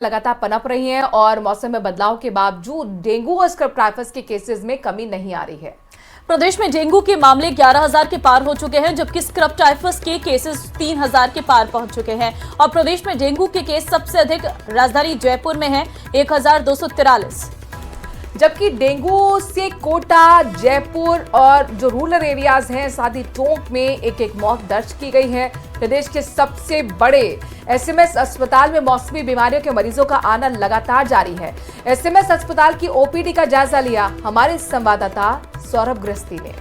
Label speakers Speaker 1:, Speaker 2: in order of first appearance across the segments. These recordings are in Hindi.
Speaker 1: लगातार पनप रही हैं और मौसम में बदलाव के बावजूद डेंगू और स्क्रब टाइफस के केसेस में कमी नहीं आ रही है।
Speaker 2: प्रदेश में डेंगू के मामले 11,000 के पार हो चुके हैं, जबकि स्क्रब टाइफस के केसेस 3,000 के पार पहुंच चुके हैं। और प्रदेश में डेंगू के केस सबसे अधिक राजधानी जयपुर में है 1,243,
Speaker 1: जबकि डेंगू से कोटा, जयपुर और जो रूरल एरियाज हैं साथ ही टोंक में एक एक मौत दर्ज की गई है। प्रदेश के सबसे बड़े एसएमएस अस्पताल में मौसमी बीमारियों के मरीजों का आना लगातार जारी है। एसएमएस अस्पताल की ओपीडी का जायजा लिया हमारे संवाददाता सौरभ गृहस्थी ने।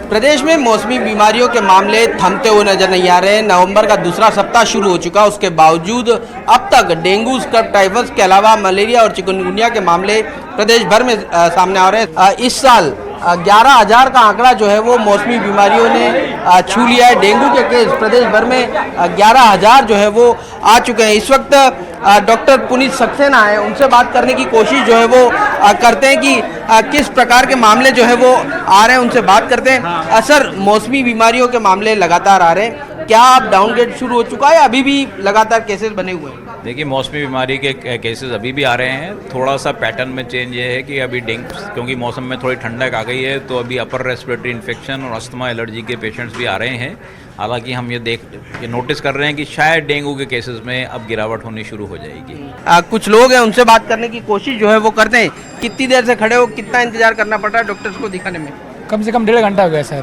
Speaker 3: प्रदेश में मौसमी बीमारियों के मामले थमते हुए नजर नहीं आ रहे। नवंबर का दूसरा सप्ताह शुरू हो चुका, उसके बावजूद अब तक डेंगू, स्क्रब टाइफस के अलावा मलेरिया और चिकनगुनिया के मामले प्रदेश भर में सामने आ रहे हैं। इस साल 11,000 का आंकड़ा जो है वो मौसमी बीमारियों ने छू लिया है। डेंगू के केस प्रदेश भर में 11,000 जो है वो आ चुके हैं। इस वक्त डॉक्टर पुनीत सक्सेना है, उनसे बात करने की कोशिश जो है वो करते हैं कि किस प्रकार के मामले जो है वो आ रहे हैं, उनसे बात करते हैं। सर, मौसमी बीमारियों के मामले लगातार आ रहे हैं, क्या अब डाउनग्रेड शुरू हो चुका है या अभी भी लगातार केसेस बने हुए हैं?
Speaker 4: देखिए, मौसमी बीमारी के केसेस अभी भी आ रहे हैं। थोड़ा सा पैटर्न में चेंज ये है कि अभी डेंगू, क्योंकि मौसम में थोड़ी ठंडक आ गई है, तो अभी अपर रेस्पिरेटरी इन्फेक्शन और अस्थमा एलर्जी के पेशेंट्स भी आ रहे हैं। हालांकि हम ये नोटिस कर रहे हैं कि शायद डेंगू के केसेस में अब गिरावट होनी शुरू हो जाएगी।
Speaker 3: कुछ लोग हैं, उनसे बात करने की कोशिश जो है वो करते हैं। कितनी देर से खड़े हो, कितना इंतजार करना पड़ रहा है डॉक्टर्स को दिखाने में?
Speaker 5: कम से कम 1.5 घंटा हो गया सर,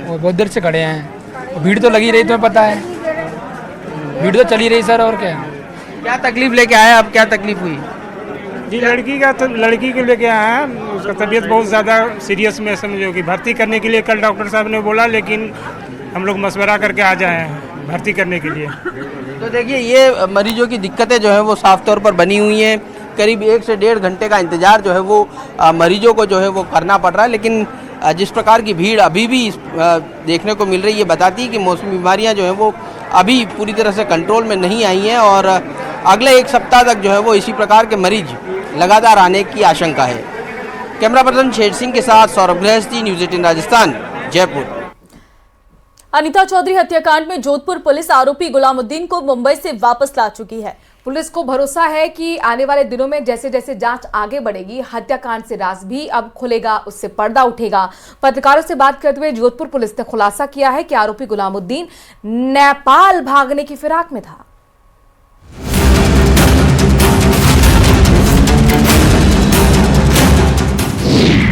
Speaker 5: और बहुत देर से खड़े हैं। भीड़ तो लगी रही, तुम्हें पता है, भीड़ तो चली रही सर। और क्या
Speaker 3: तकलीफ लेके आए आप, क्या तकलीफ हुई?
Speaker 6: जी, लड़की को लेके आए हैं। उसका तबीयत बहुत ज़्यादा सीरियस में समझो कि भर्ती करने के लिए कल डॉक्टर साहब ने बोला, लेकिन हम लोग मशवरा करके आ जाए हैं भर्ती करने के लिए।
Speaker 3: तो देखिए, ये मरीजों की दिक्कतें जो है वो साफ तौर पर बनी हुई हैं। करीब 1 से 1.5 घंटे का इंतजार जो है वो मरीजों को जो है वो करना पड़ रहा है। लेकिन जिस प्रकार की भीड़ अभी भी देखने को मिल रही है, ये बताती है कि मौसमी बीमारियां जो है वो अभी पूरी तरह से कंट्रोल में नहीं आई हैं और अगले 1 सप्ताह तक जो है वो इसी प्रकार के मरीज लगातार आने की आशंका है। कैमरा पर्सन शेर सिंह के साथ सौरभ गृहस्थी, न्यूज़ 18 राजस्थान, जयपुर।
Speaker 2: अनीता चौधरी हत्याकांड में जोधपुर पुलिस आरोपी गुलामुद्दीन को मुंबई से वापस ला चुकी है।
Speaker 1: पुलिस को भरोसा है कि आने वाले दिनों में जैसे जैसे जांच आगे बढ़ेगी, हत्याकांड से राज भी अब खुलेगा, उससे पर्दा उठेगा। पत्रकारों से बात करते हुए जोधपुर पुलिस ने खुलासा किया है कि आरोपी गुलामुद्दीन नेपाल भागने की फिराक में था।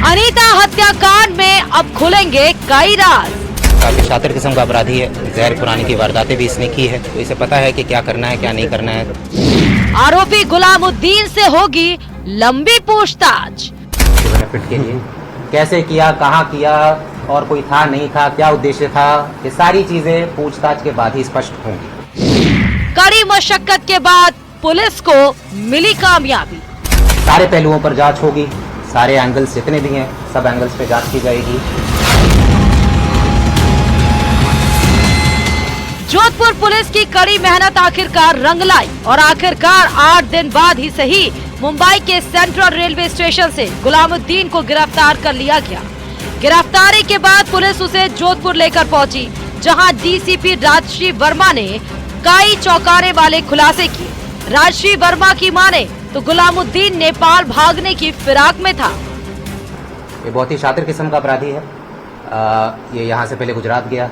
Speaker 7: अनीता हत्याकांड में अब खुलेंगे कई राज।
Speaker 8: काफी शातिर किस्म का अपराधी है, जहर खुरानी की वारदातें भी इसने की है, तो इसे पता है कि क्या करना है क्या नहीं करना है।
Speaker 7: आरोपी गुलामुद्दीन से होगी लंबी पूछताछ।
Speaker 8: बेनिफिट के लिए कैसे किया, कहाँ किया और कोई था नहीं था, क्या उद्देश्य था, ये सारी चीजें पूछताछ के बाद ही स्पष्ट होंगी।
Speaker 7: कड़ी मशक्कत के बाद पुलिस को मिली कामयाबी।
Speaker 8: सारे पहलुओं पर जांच होगी, सारे एंगल्स जितने भी हैं सब एंगल्स पे जांच की जाएगी।
Speaker 7: जोधपुर पुलिस की कड़ी मेहनत आखिरकार रंग लाई और आखिरकार 8 दिन बाद ही सही मुंबई के सेंट्रल रेलवे स्टेशन से गुलामुद्दीन को गिरफ्तार कर लिया गया। गिरफ्तारी के बाद पुलिस उसे जोधपुर लेकर पहुंची, जहां डीसीपी राजश्री वर्मा ने कई चौंकाने वाले खुलासे किए। राजश्री वर्मा की माने तो गुलामुद्दीन नेपाल भागने की फिराक में था।
Speaker 8: ये बहुत ही शातिर किस्म का अपराधी है। ये यहाँ से पहले गुजरात गया,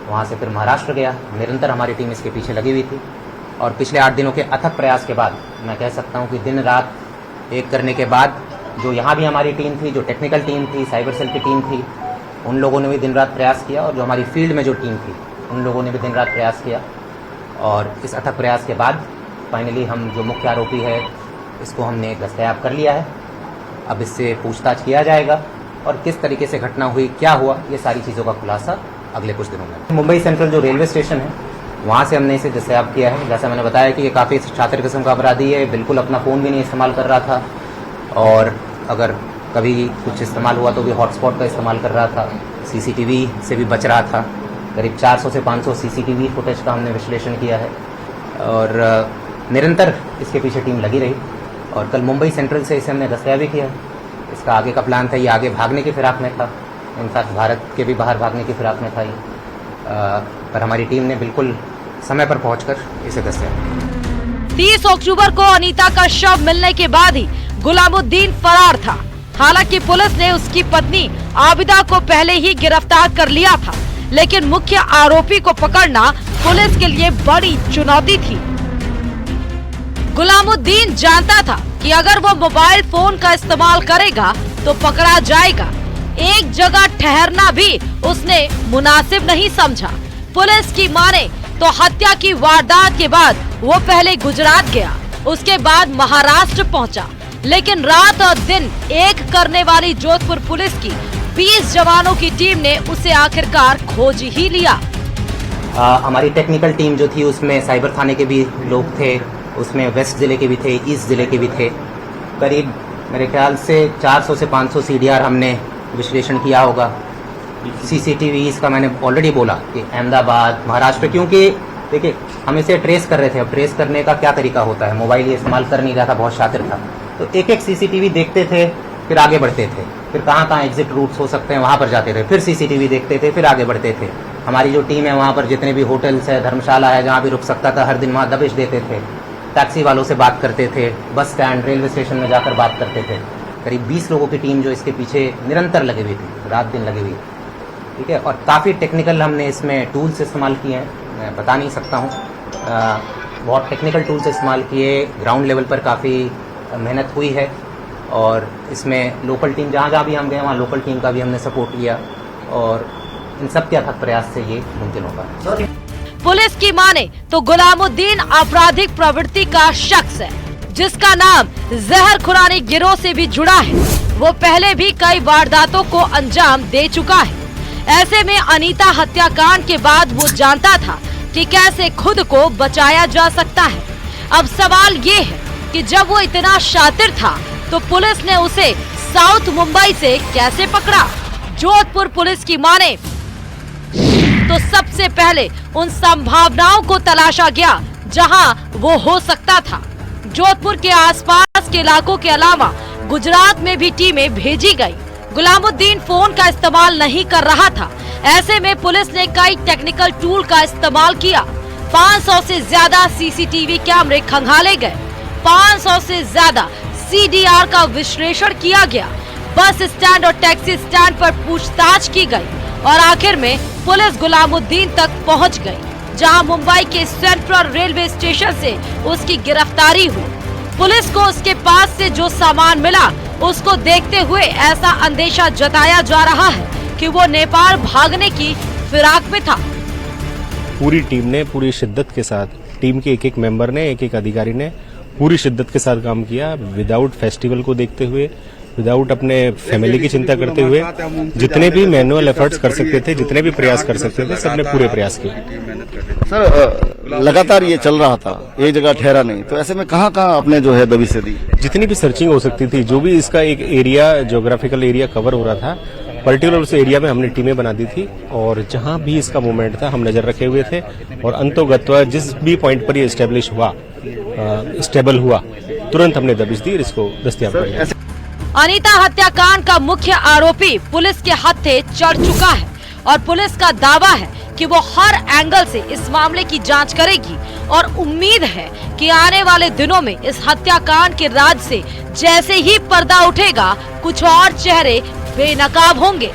Speaker 8: वहाँ से फिर महाराष्ट्र गया। निरंतर हमारी टीम इसके पीछे लगी हुई थी और पिछले 8 दिनों के अथक प्रयास के बाद मैं कह सकता हूँ कि दिन रात एक करने के बाद जो यहाँ भी हमारी टीम थी, जो टेक्निकल टीम थी, साइबर सेल की टीम थी, उन लोगों ने भी दिन रात प्रयास किया और जो हमारी फील्ड में जो टीम थी उन लोगों ने भी दिन रात प्रयास किया। और इस अथक प्रयास के बाद फाइनली हम जो मुख्य आरोपी है इसको हमने दस्तयाब कर लिया है। अब इससे पूछताछ किया जाएगा और किस तरीके से घटना हुई, क्या हुआ, ये सारी चीज़ों का खुलासा अगले कुछ दिनों में। मुंबई सेंट्रल जो रेलवे स्टेशन है वहाँ से हमने इसे दस्तयाब किया है। जैसा मैंने बताया कि ये काफ़ी शातिर किस्म का अपराधी है, बिल्कुल अपना फ़ोन भी नहीं इस्तेमाल कर रहा था और अगर कभी कुछ इस्तेमाल हुआ तो भी हॉटस्पॉट का इस्तेमाल कर रहा था। सीसीटीवी से भी बच रहा था। करीब 400 से 500 सीसीटीवी फुटेज का हमने विश्लेषण किया है और निरंतर इसके पीछे टीम लगी रही और कल मुंबई सेंट्रल से इसे हमने दस्तयाबी किया। इसका आगे का प्लान था, ये आगे भागने की फिराक में था, इनफैक्ट भारत के भी बाहर भागने की फिराक में था ये, पर हमारी टीम ने बिल्कुल समय पर पहुंचकर इसे दस्तयाब किया।
Speaker 7: 30 अक्टूबर को अनीता का शव मिलने के बाद ही गुलामुद्दीन फरार था। हालांकि पुलिस ने उसकी पत्नी आबिदा को पहले ही गिरफ्तार कर लिया था, लेकिन मुख्य आरोपी को पकड़ना पुलिस के लिए बड़ी चुनौती थी। गुलामुद्दीन जानता था कि अगर वो मोबाइल फोन का इस्तेमाल करेगा तो पकड़ा जाएगा। एक जगह ठहरना भी उसने मुनासिब नहीं समझा। पुलिस की माने तो हत्या की वारदात के बाद वो पहले गुजरात गया, उसके बाद महाराष्ट्र पहुंचा, लेकिन रात और दिन एक करने वाली जोधपुर पुलिस की 20 जवानों की टीम ने उसे आखिरकार खोज ही लिया।
Speaker 8: हमारी टेक्निकल टीम जो थी उसमें साइबर थाने के भी लोग थे, उसमें वेस्ट जिले के भी थे, ईस्ट जिले के भी थे। करीब मेरे ख्याल से 400 से 500 CDR हमने विश्लेषण किया होगा। CCTV इसका मैंने ऑलरेडी बोला कि अहमदाबाद, महाराष्ट्र, क्योंकि देखिए हम इसे ट्रेस कर रहे थे। अब ट्रेस करने का क्या तरीका होता है, मोबाइल ये इस्तेमाल कर नहीं रहा था, बहुत शातिर था, तो एक एक CCTV देखते थे, फिर आगे बढ़ते थे, फिर कहाँ कहाँ एग्जिट रूट्स हो सकते हैं वहाँ पर जाते थे, फिर CCTV देखते थे, फिर आगे बढ़ते थे। हमारी जो टीम है वहाँ पर जितने भी होटल्स है, धर्मशाला है, जहाँ भी रुक सकता था हर दिन वहाँ दबिश देते थे, टैक्सी वालों से बात करते थे, बस स्टैंड, रेलवे स्टेशन में जाकर बात करते थे। करीब 20 लोगों की टीम जो इसके पीछे निरंतर लगी हुई थी, रात दिन लगी हुई, ठीक है। और काफ़ी टेक्निकल हमने इसमें टूल्स इस्तेमाल किए हैं, मैं बता नहीं सकता हूँ, बहुत टेक्निकल टूल्स इस्तेमाल किए। ग्राउंड लेवल पर काफ़ी मेहनत हुई है और इसमें लोकल टीम जहाँ जहाँ भी हम गए वहाँ लोकल टीम का भी हमने सपोर्ट किया और इन सब के अथक प्रयास से ये मुमकिन होगा।
Speaker 7: पुलिस की माने तो गुलामुद्दीन आपराधिक प्रवृत्ति का शख्स है, जिसका नाम जहर खुरानी गिरोह से भी जुड़ा है। वो पहले भी कई वारदातों को अंजाम दे चुका है। ऐसे में अनीता हत्याकांड के बाद वो जानता था कि कैसे खुद को बचाया जा सकता है। अब सवाल ये है कि जब वो इतना शातिर था तो पुलिस ने उसे साउथ मुंबई से कैसे पकड़ा। जोधपुर पुलिस की माने तो सबसे पहले उन संभावनाओं को तलाशा गया जहां वो हो सकता था। जोधपुर के आसपास के इलाकों के अलावा गुजरात में भी टीमें भेजी गई। गुलामुद्दीन फोन का इस्तेमाल नहीं कर रहा था। ऐसे में पुलिस ने कई टेक्निकल टूल का इस्तेमाल किया। 500 से ज्यादा CCTV कैमरे खंगाले गए, 500 से ज्यादा CDR का विश्लेषण किया गया, बस स्टैंड और टैक्सी स्टैंड पर पूछताछ की गई और आखिर में पुलिस गुलामुद्दीन तक पहुंच गई, जहां मुंबई के सेंट्रल रेलवे स्टेशन से उसकी गिरफ्तारी हुई। पुलिस को उसके पास से जो सामान मिला उसको देखते हुए ऐसा अंदेशा जताया जा रहा है कि वो नेपाल भागने की फिराक में था।
Speaker 9: पूरी टीम ने पूरी शिद्दत के साथ, टीम के एक एक मेंबर ने, एक एक अधिकारी ने पूरी शिद्दत के साथ काम किया, विदाउट फेस्टिवल को देखते हुए, विदाउट अपने फैमिली की चिंता करते हुए। जितने भी मैनुअल एफर्ट्स कर सकते थे, जितने भी प्रयास कर सकते थे, सबने पूरे प्रयास किए।
Speaker 10: सर लगातार ये चल रहा था, एक जगह ठहरा नहीं, तो ऐसे में कहाँ कहाँ आपने जो है दबिशें दी?
Speaker 9: जितनी भी सर्चिंग हो सकती थी, जो भी इसका एक एरिया, ज्योग्राफिकल एरिया कवर हो रहा था, पर्टिकुलर उस एरिया में हमने टीमें बना दी थी और जहां भी इसका मूवमेंट था हम नजर रखे हुए थे और अंतोगत्वा जिस भी पॉइंट पर ये स्टेब्लिश हुआ, स्टेबल हुआ, तुरंत हमने दबिश दी और इसको दस्तयाब कर लिया।
Speaker 7: अनीता हत्याकांड का मुख्य आरोपी पुलिस के हत्थे चढ़ चुका है और पुलिस का दावा है कि वो हर एंगल से इस मामले की जांच करेगी और उम्मीद है कि आने वाले दिनों में इस हत्याकांड के राज से जैसे ही पर्दा उठेगा, कुछ और चेहरे बेनकाब होंगे।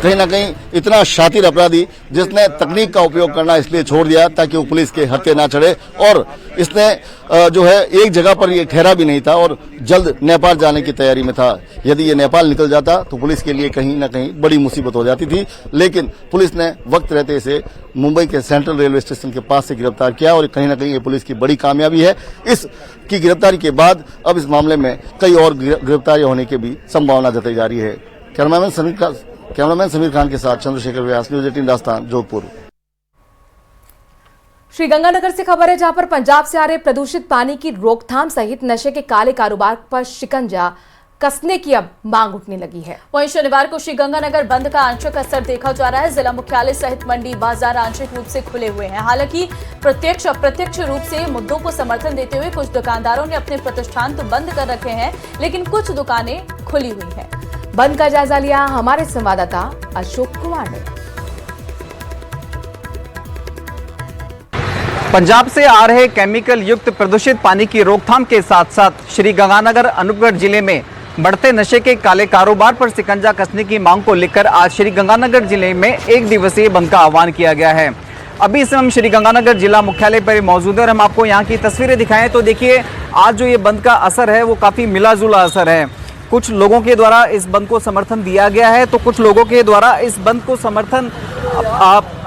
Speaker 10: कहीं ना कहीं इतना शातिर अपराधी जिसने तकनीक का उपयोग करना इसलिए छोड़ दिया ताकि वो पुलिस के हत्थे ना चढ़े, और इसने जो है एक जगह पर ये ठहरा भी नहीं था और जल्द नेपाल जाने की तैयारी में था। यदि ये नेपाल निकल जाता तो पुलिस के लिए कहीं ना कहीं बड़ी मुसीबत हो जाती थी, लेकिन पुलिस ने वक्त रहते इसे मुंबई के सेंट्रल रेलवे स्टेशन के पास से गिरफ्तार किया और कहीं ना कहीं ये पुलिस की बड़ी कामयाबी है। इसकी गिरफ्तारी के बाद अब इस मामले में कई और गिरफ्तारियां होने की भी संभावना जताई जा रही है। कैमरामैन समीर खान के साथ चंद्रशेखर व्यास, न्यूज 18 राजस्थान, जोधपुर।
Speaker 1: श्रीगंगानगर से खबर है, जहां पर पंजाब से आ रहे प्रदूषित पानी की रोकथाम सहित नशे के काले कारोबार पर शिकंजा कसने की अब मांग उठने लगी है।
Speaker 2: वहीं शनिवार को श्रीगंगानगर बंद का आंशिक असर देखा जा रहा है। जिला मुख्यालय सहित मंडी बाजार आंशिक रूप से खुले हुए हैं। हालांकि प्रत्यक्ष अप्रत्यक्ष रूप से मुद्दों को समर्थन देते हुए कुछ दुकानदारों ने अपने प्रतिष्ठान तो बंद कर रखे हैं, लेकिन कुछ दुकानें खुली हुई हैं। बंद का जायजा लिया हमारे संवाददाता अशोक कुमार ने।
Speaker 11: पंजाब से आ रहे केमिकल युक्त प्रदूषित पानी की रोकथाम के साथ साथ श्री गंगानगर अनूपगढ़ जिले में बढ़ते नशे के काले कारोबार पर शिकंजा कसने की मांग को लेकर आज श्री गंगानगर जिले में 1 दिवसीय बंद का आह्वान किया गया है। अभी इस हम श्री गंगानगर जिला मुख्यालय पर मौजूद है और हम आपको यहाँ की तस्वीरें दिखाएं तो देखिए आज जो ये बंद का असर है वो काफ़ी मिला जुला असर है। कुछ लोगों के द्वारा इस बंद को समर्थन दिया गया है तो कुछ लोगों के द्वारा इस बंद को समर्थन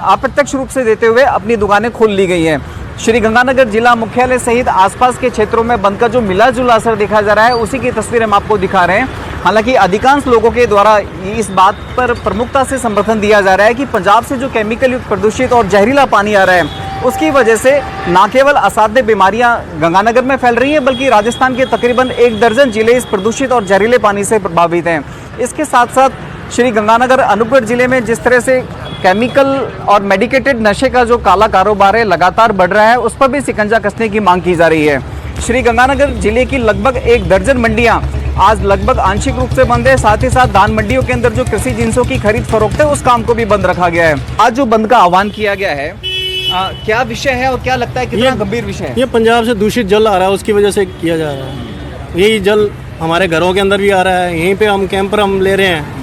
Speaker 11: अप्रत्यक्ष रूप से देते हुए अपनी दुकानें खोल ली गई हैं। श्री गंगानगर जिला मुख्यालय सहित आसपास के क्षेत्रों में बंद का जो मिला जुला असर देखा जा रहा है उसी की तस्वीर हम आपको दिखा रहे हैं। हालांकि अधिकांश लोगों के द्वारा इस बात पर प्रमुखता से समर्थन दिया जा रहा है कि पंजाब से जो केमिकल युक्त प्रदूषित और जहरीला पानी आ रहा है उसकी वजह से न केवल असाध्य बीमारियां गंगानगर में फैल रही हैं बल्कि राजस्थान के तकरीबन 1 दर्जन जिले इस प्रदूषित और जहरीले पानी से प्रभावित हैं। इसके साथ साथ श्री गंगानगर अनूपगढ़ जिले में जिस तरह से केमिकल और मेडिकेटेड नशे का जो काला कारोबार है लगातार बढ़ रहा है उस पर भी शिकंजा कसने की मांग की जा रही है। श्री गंगानगर जिले की लगभग 1 दर्जन मंडियां आज लगभग आंशिक रूप से बंद है। साथ ही साथ धान मंडियों के अंदर जो कृषि जिनसों की खरीद फरोख्त है उस काम को भी बंद रखा गया है। आज जो बंद का आह्वान किया गया है क्या विषय है और क्या लगता है कितना गंभीर विषय है?
Speaker 12: ये पंजाब से दूषित जल आ रहा है उसकी वजह से किया जा रहा है। यही जल हमारे घरों के अंदर भी आ रहा है। यहीं पे हम कैंपर हम ले रहे हैं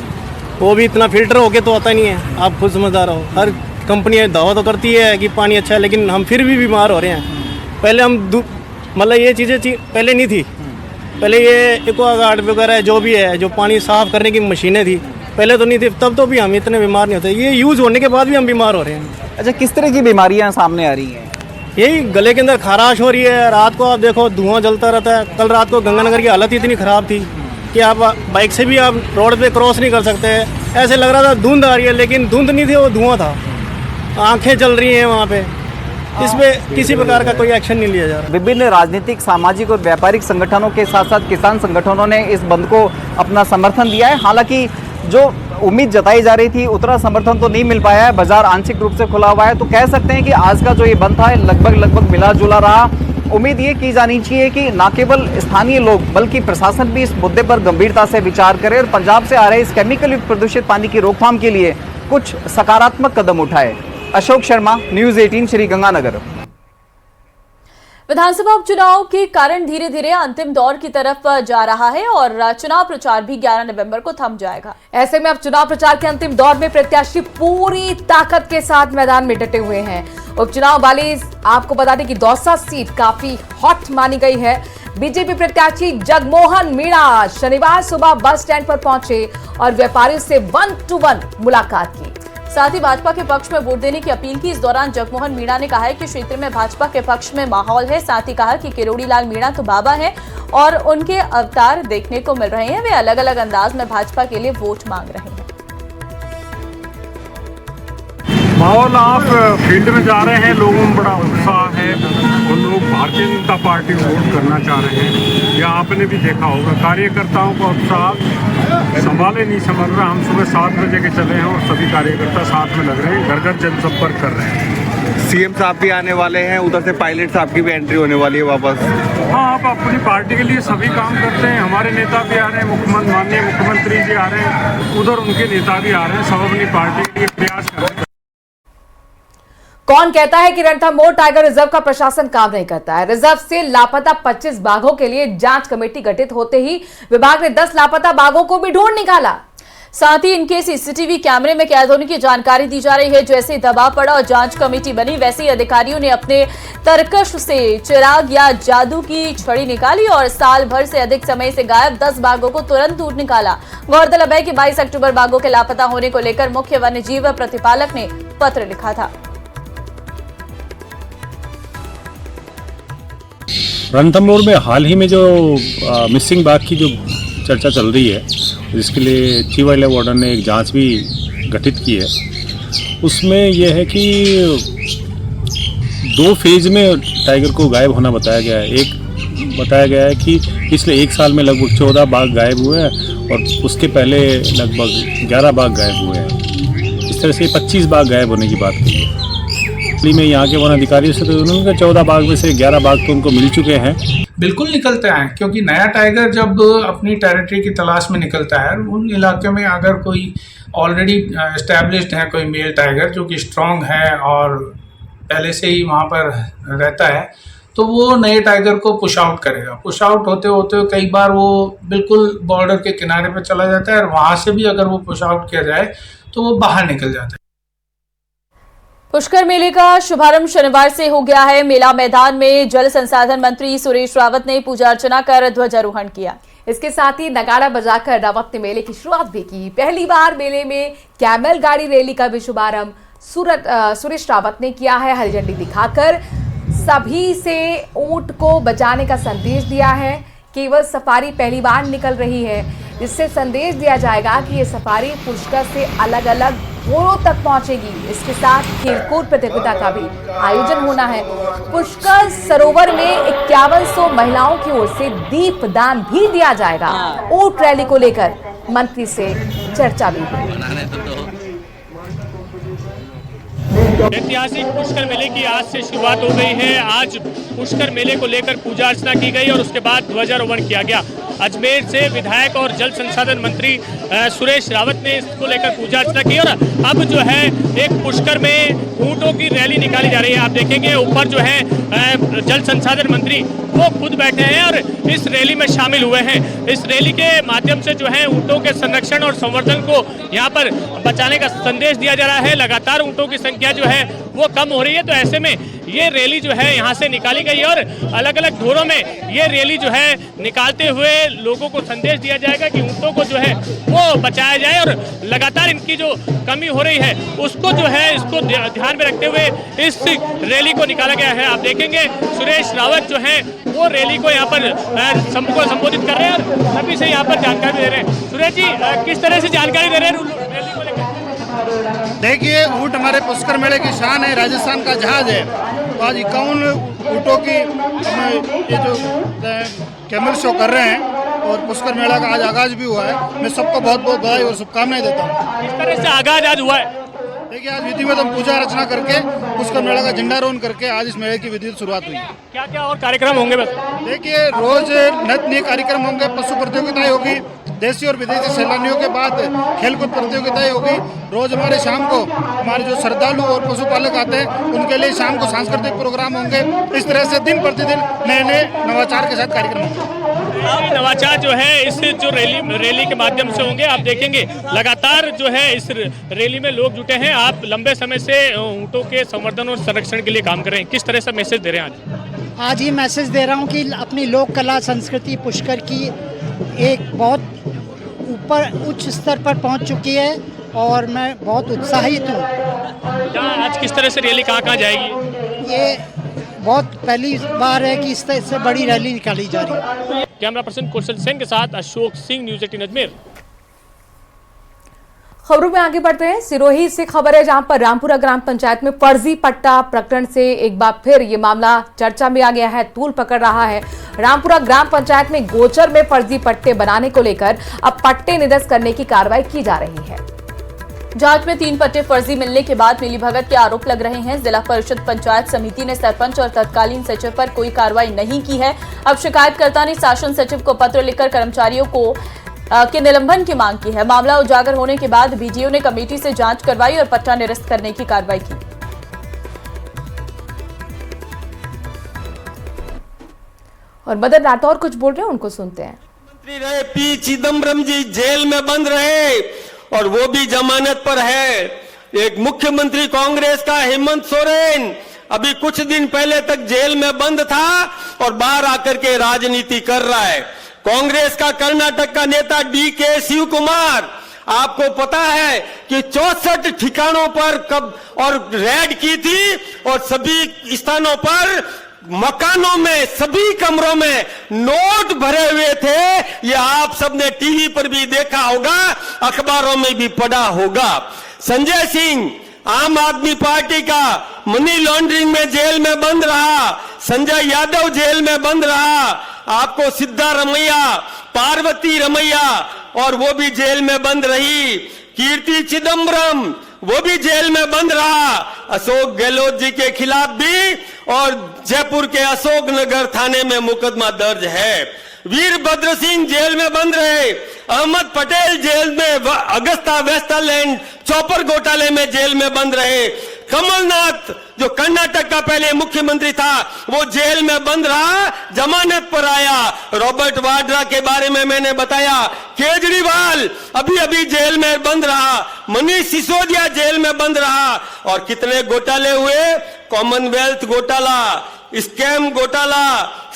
Speaker 12: वो भी इतना फिल्टर होके तो आता नहीं है। आप खुद समझदार हो। हर कंपनी दावा तो करती है कि पानी अच्छा है लेकिन हम फिर भी बीमार हो रहे हैं। पहले हम मतलब ये चीज़ें पहले नहीं थी। पहले ये एक्वागार्ड वगैरह जो भी है जो पानी साफ़ करने की मशीनें थी पहले तो नहीं थी तब तो भी हम इतने बीमार नहीं होते। ये यूज़ होने के बाद भी हम बीमार हो रहे हैं।
Speaker 11: अच्छा किस तरह की बीमारियां सामने आ रही हैं?
Speaker 12: यही गले के अंदर खराश हो रही है। रात को आप देखो धुआं जलता रहता है। कल रात को गंगानगर की हालत इतनी ख़राब थी कि आप बाइक से भी आप रोड पे क्रॉस नहीं कर सकते। ऐसे लग रहा था धुंध आ रही है लेकिन धुंध नहीं थी वो धुआं था। आंखें जल रही हैं वहाँ पे। इसमें किसी प्रकार का कोई एक्शन नहीं लिया जा रहा।
Speaker 11: विभिन्न राजनीतिक सामाजिक और व्यापारिक संगठनों के साथ साथ किसान संगठनों ने इस बंद को अपना समर्थन दिया है। हालांकि जो उम्मीद जताई जा रही थी उतना समर्थन तो नहीं मिल पाया है। बाजार आंशिक रूप से खुला हुआ है तो कह सकते हैं कि आज का जो ये बंद था लगभग मिला जुला रहा। उम्मीद ये की जानी चाहिए कि न केवल स्थानीय लोग बल्कि प्रशासन भी इस मुद्दे पर गंभीरता से विचार करे और पंजाब से आ रहे इस केमिकल युक्त प्रदूषित पानी की रोकथाम के लिए कुछ सकारात्मक कदम उठाए। अशोक शर्मा, न्यूज़ 18 श्री गंगानगर।
Speaker 2: विधानसभा उपचुनाव के कारण धीरे धीरे अंतिम दौर की तरफ जा रहा है और चुनाव प्रचार भी 11 नवंबर को थम जाएगा।
Speaker 1: ऐसे में अब चुनाव प्रचार के अंतिम दौर में प्रत्याशी पूरी ताकत के साथ मैदान में डटे हुए हैं। उपचुनाव वाली आपको बता दें कि दौसा सीट काफी हॉट मानी गई है। बीजेपी प्रत्याशी जगमोहन मीणा शनिवार सुबह बस स्टैंड पर पहुंचे और व्यापारियों से 1-to-1 मुलाकात की।
Speaker 2: साथ ही भाजपा के पक्ष में वोट देने की अपील की। इस दौरान जगमोहन मीणा ने कहा है कि क्षेत्र में भाजपा के पक्ष में माहौल है। साथ ही कहा कि किरोड़ी लाल मीणा तो बाबा हैं और उनके अवतार देखने को मिल रहे हैं। वे अलग अलग अंदाज में भाजपा के लिए वोट मांग रहे हैं।
Speaker 13: माहौल आप फील्ड में जा रहे हैं, लोगों में बड़ा उत्साह है और लोग भारतीय जनता पार्टी को वोट करना चाह रहे हैं। यह आपने भी देखा होगा कार्यकर्ताओं का उत्साह संभाले नहीं संभल रहा। हम सुबह 7 बजे के चले हैं और सभी कार्यकर्ता साथ में लग रहे हैं, घर घर जनसंपर्क कर रहे हैं।
Speaker 14: सीएम साहब भी आने वाले हैं, उधर से पायलट साहब की भी एंट्री होने वाली है वापस।
Speaker 13: हाँ, आप अपनी पार्टी के लिए सभी काम करते हैं। हमारे नेता भी आ रहे हैं, माननीय मुख्यमंत्री जी आ रहे हैं, उधर उनके नेता भी आ रहे हैं। सब अपनी पार्टी के लिए प्रयास कर रहे हैं।
Speaker 1: कौन कहता है कि रणथंभौर टाइगर रिजर्व का प्रशासन काम नहीं करता है? रिजर्व से लापता 25 बाघों के लिए जांच कमेटी गठित होते ही विभाग ने 10 लापता बाघों को भी ढूंढ निकाला।
Speaker 2: साथ ही इनके सीसीटीवी कैमरे में कैद होने की जानकारी दी जा रही है। जैसे दबाव पड़ा और जांच कमेटी बनी वैसे ही अधिकारियों ने अपने तरकश से चिराग या जादू की छड़ी निकाली और साल भर से अधिक समय से गायब 10 बाघों को तुरंत ढूंढ निकाला। गौरतलब है कि 22 अक्टूबर बाघों के लापता होने को लेकर मुख्य वन्य जीव प्रतिपालक ने पत्र लिखा था।
Speaker 15: रणथंभौर में हाल ही में जो मिसिंग बाघ की जो चर्चा चल रही है जिसके लिए चीफ वाइल्ड लाइफ वार्डन ने एक जांच भी गठित की है। उसमें यह है कि 2 फेज में टाइगर को गायब होना बताया गया है। एक बताया गया है कि पिछले 1 साल में लगभग 14 बाघ गायब हुए हैं और उसके पहले लगभग 11 बाघ गायब हुए हैं। इस तरह से 25 बाघ गायब होने की बात कही है। में यहाँ के वन अधिकारियों से तो उन्होंने 14 बाघ में से 11 बाघ तो उनको मिल चुके हैं।
Speaker 16: बिल्कुल निकलते हैं क्योंकि नया टाइगर जब अपनी टेरिटरी की तलाश में निकलता है उन इलाके में अगर कोई ऑलरेडी एस्टैब्लिश्ड है कोई मेल टाइगर जो कि स्ट्रांग है और पहले से ही वहाँ पर रहता है, तो वो नए टाइगर को पुश आउट करेगा। पुश आउट होते होते कई बार वो बिल्कुल बॉर्डर के किनारे पे चला जाता है और वहाँ से भी अगर वो पुश आउट किया जाए तो वो बाहर निकल जाता है।
Speaker 2: पुष्कर मेले का शुभारंभ शनिवार से हो गया है। मेला मैदान में जल संसाधन मंत्री सुरेश रावत ने पूजा अर्चना कर ध्वजारोहण किया।
Speaker 1: इसके साथ ही नगाड़ा बजाकर रावत ने मेले की शुरुआत भी की। पहली बार मेले में कैमल गाड़ी रैली का भी शुभारंभ सुरेश रावत ने किया है। हरी झंडी दिखाकर सभी से ऊंट को बचाने का संदेश दिया है। केवल सफारी पहली बार निकल रही है, जिससे संदेश दिया जाएगा कि ये सफारी पुष्कर से अलग अलग घोड़ों तक पहुंचेगी। इसके साथ खेलकूद प्रतियोगिता का भी आयोजन होना है। पुष्कर सरोवर में 5100 महिलाओं की ओर से दीपदान भी दिया जाएगा। ऊंट रैली को लेकर मंत्री से चर्चा भी हुई।
Speaker 17: ऐतिहासिक पुष्कर मेले की आज से शुरुआत हो गई है। आज पुष्कर मेले को लेकर पूजा अर्चना की गई और उसके बाद ध्वजारोहण किया गया। अजमेर से विधायक और जल संसाधन मंत्री सुरेश रावत ने इसको लेकर पूजा अर्चना की और अब जो है एक पुष्कर में ऊंटों की रैली निकाली जा रही है। आप देखेंगे ऊपर जो है जल संसाधन मंत्री वो खुद बैठे हैं और इस रैली में शामिल हुए हैं। इस रैली के माध्यम से जो है ऊंटों के संरक्षण और संवर्धन को यहाँ पर बचाने का संदेश दिया जा रहा है। लगातार ऊंटों की संख्या जो है वो कम हो रही है, तो ऐसे में ये रैली जो है यहाँ से निकाली गई है और अलग अलग धुरों में ये रैली जो है निकालते हुए लोगों को संदेश दिया जाएगा कि ऊंटों को जो है वो बचाया जाए और लगातार इनकी जो कमी हो रही है उसको जो है इसको ध्यान में रखते हुए इस रैली को निकाला गया है। आप देखेंगे सुरेश रावत जो है वो रैली को यहाँ पर सबको संबोधित कर रहे हैं और सभी से यहाँ पर जानकारी दे रहे हैं। सुरेश जी, किस तरह से जानकारी दे रहे हैं रैली को लेकर?
Speaker 18: देखिए, ऊँट हमारे पुष्कर मेले की शान है, राजस्थान का जहाज है। तो आज 51 ऊँटों की ये जो कैमल शो कर रहे हैं और पुष्कर मेला का आज आगाज भी हुआ है। मैं सबको बहुत बहुत बधाई और शुभकामनाएं देता हूँ।
Speaker 17: किस तरह से आगाज आज हुआ है?
Speaker 18: देखिए, आज विधिवत हम पूजा अर्चना करके पुष्कर मेला का झंडारोहण करके आज इस मेले की विधिवत शुरुआत हुई।
Speaker 17: क्या क्या और कार्यक्रम होंगे? बस
Speaker 18: देखिए, रोज नए कार्यक्रम होंगे, पशु प्रतियोगिताएं होगी, देशी और विदेशी सैलानियों के बाद खेलकूद प्रतियोगिताएं होगी। रोज हमारे शाम को हमारे जो श्रद्धालु और पशुपालक आते हैं उनके लिए शाम को सांस्कृतिक प्रोग्राम होंगे। इस तरह से दिन प्रतिदिन नए नए नवाचार के साथ कार्यक्रम होंगे।
Speaker 17: नवाचार जो है इस जो रैली के माध्यम से होंगे। आप देखेंगे लगातार जो है इस रैली में लोग जुटे हैं। आप लंबे समय से ऊँटों के संवर्धन और संरक्षण के लिए काम कर रहे हैं, किस तरह से मैसेज दे रहे हैं
Speaker 19: आज ये मैसेज दे रहा हूँ कि अपनी लोक कला संस्कृति पुष्कर की एक बहुत ऊपर उच्च स्तर पर पहुँच चुकी है और मैं बहुत उत्साहित हूँ।
Speaker 17: आज किस तरह से रैली कहाँ जाएगी?
Speaker 19: ये बहुत पहली बार है कि इस तरह से बड़ी रैली निकाली जा रही है।
Speaker 17: कैमरा पर्सन कौशल सिंह के साथ अशोक सिंह, न्यूज़ 18 अजमेर।
Speaker 1: खबरों में आगे बढ़ते हैं। सिरोही से खबर है, जहां पर रामपुरा ग्राम पंचायत में फर्जी पट्टा प्रकरण से एक बार फिर ये मामला चर्चा में आ गया है, तूल पकड़ रहा है। रामपुरा ग्राम पंचायत में गोचर में फर्जी पट्टे बनाने को लेकर अब पट्टे निरस्त करने की कार्रवाई की जा रही है।
Speaker 2: जांच में 3 पट्टे फर्जी मिलने के बाद मिलीभगत के आरोप लग रहे हैं। जिला परिषद पंचायत समिति ने सरपंच और तत्कालीन सचिव पर कोई कार्रवाई नहीं की है। अब शिकायतकर्ता ने शासन सचिव को पत्र लिखकर कर्मचारियों को के निलंबन की मांग की है। मामला उजागर होने के बाद बीडीओ ने कमेटी से जांच करवाई और पट्टा निरस्त करने की कार्रवाई की।
Speaker 1: और मदन राठौर कुछ बोल रहे हैं, उनको सुनते हैं।
Speaker 20: मंत्री रहे पी चिदम्बरम जी जेल में बंद रहे और वो भी जमानत पर है। एक मुख्यमंत्री कांग्रेस का हेमंत सोरेन अभी कुछ दिन पहले तक जेल में बंद था और बाहर आकर के राजनीति कर रहा है। कांग्रेस का कर्नाटक का नेता डीके शिव कुमार, आपको पता है कि 64 ठिकानों पर कब और रेड की थी और सभी स्थानों पर मकानों में सभी कमरों में नोट भरे हुए थे। ये आप सबने टीवी पर भी देखा होगा, अखबारों में भी पढ़ा होगा। संजय सिंह आम आदमी पार्टी का मनी लॉन्ड्रिंग में जेल में बंद रहा। संजय यादव जेल में बंद रहा। आपको सिद्धा रमैया, पार्वती रमैया और वो भी जेल में बंद रही। कीर्ति चिदम्बरम वो भी जेल में बंद रहा। अशोक गहलोत जी के खिलाफ भी और जयपुर के अशोक नगर थाने में मुकदमा दर्ज है। वीरभद्र सिंह जेल में बंद रहे। अहमद पटेल जेल में अगस्ता वेस्टलैंड चौपर घोटाले में जेल में बंद रहे। कमलनाथ जो कर्नाटक का पहले मुख्यमंत्री था वो जेल में बंद रहा, जमानत पर आया। रॉबर्ट वाड्रा के बारे में मैंने बताया, केजरीवाल अभी अभी जेल में बंद रहा, मनीष सिसोदिया जेल में बंद रहा। और कितने घोटाले हुए, कॉमनवेल्थ घोटाला, स्कैम घोटाला,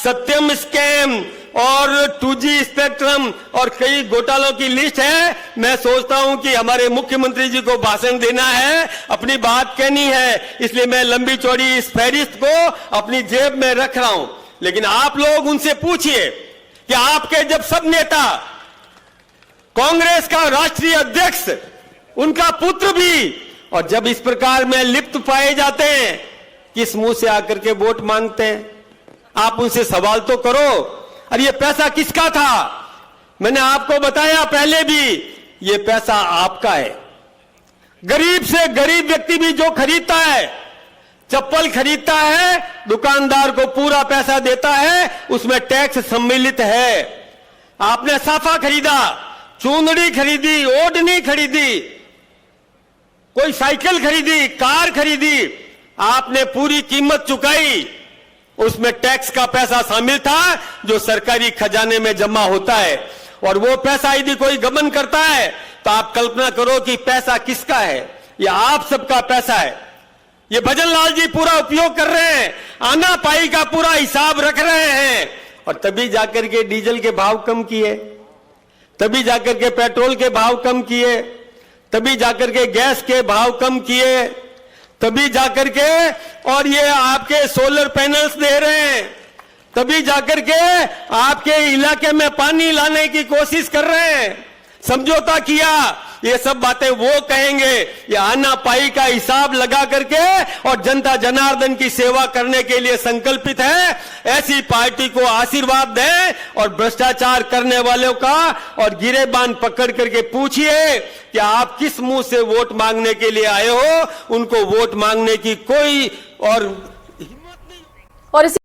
Speaker 20: सत्यम स्कैम और 2G स्पेक्ट्रम और कई घोटालों की लिस्ट है। मैं सोचता हूं कि हमारे मुख्यमंत्री जी को भाषण देना है, अपनी बात कहनी है, इसलिए मैं लंबी चौड़ी इस फहरिस्त को अपनी जेब में रख रहा हूं। लेकिन आप लोग उनसे पूछिए कि आपके जब सब नेता, कांग्रेस का राष्ट्रीय अध्यक्ष, उनका पुत्र भी, और जब इस प्रकार में लिप्त पाए जाते हैं, किस मुंह से आकर के वोट मांगते हैं? आप उनसे सवाल तो करो। और ये पैसा किसका था? मैंने आपको बताया पहले भी, ये पैसा आपका है। गरीब से गरीब व्यक्ति भी जो खरीदता है, चप्पल खरीदता है, दुकानदार को पूरा पैसा देता है, उसमें टैक्स सम्मिलित है। आपने साफा खरीदा, चूंदड़ी खरीदी, ओढ़नी खरीदी, कोई साइकिल खरीदी, कार खरीदी, आपने पूरी कीमत चुकाई, उसमें टैक्स का पैसा शामिल था जो सरकारी खजाने में जमा होता है। और वो पैसा यदि कोई गबन करता है तो आप कल्पना करो कि पैसा किसका है? ये आप सबका पैसा है। ये भजन लाल जी पूरा उपयोग कर रहे हैं, आना पाई का पूरा हिसाब रख रहे हैं। और तभी जाकर के डीजल के भाव कम किए, तभी जाकर के पेट्रोल के भाव कम किए, तभी जाकर के गैस के भाव कम किए, तभी जाकर के और ये आपके सोलर पैनल्स दे रहे हैं, तभी जाकर के आपके इलाके में पानी लाने की कोशिश कर रहे हैं, समझौता किया। ये सब बातें वो कहेंगे, ये आना पाई का हिसाब लगा करके और जनता जनार्दन की सेवा करने के लिए संकल्पित है। ऐसी पार्टी को आशीर्वाद दें और भ्रष्टाचार करने वालों का और गिरेबान पकड़ करके पूछिए कि आप किस मुंह से वोट मांगने के लिए आए हो। उनको वोट मांगने की कोई और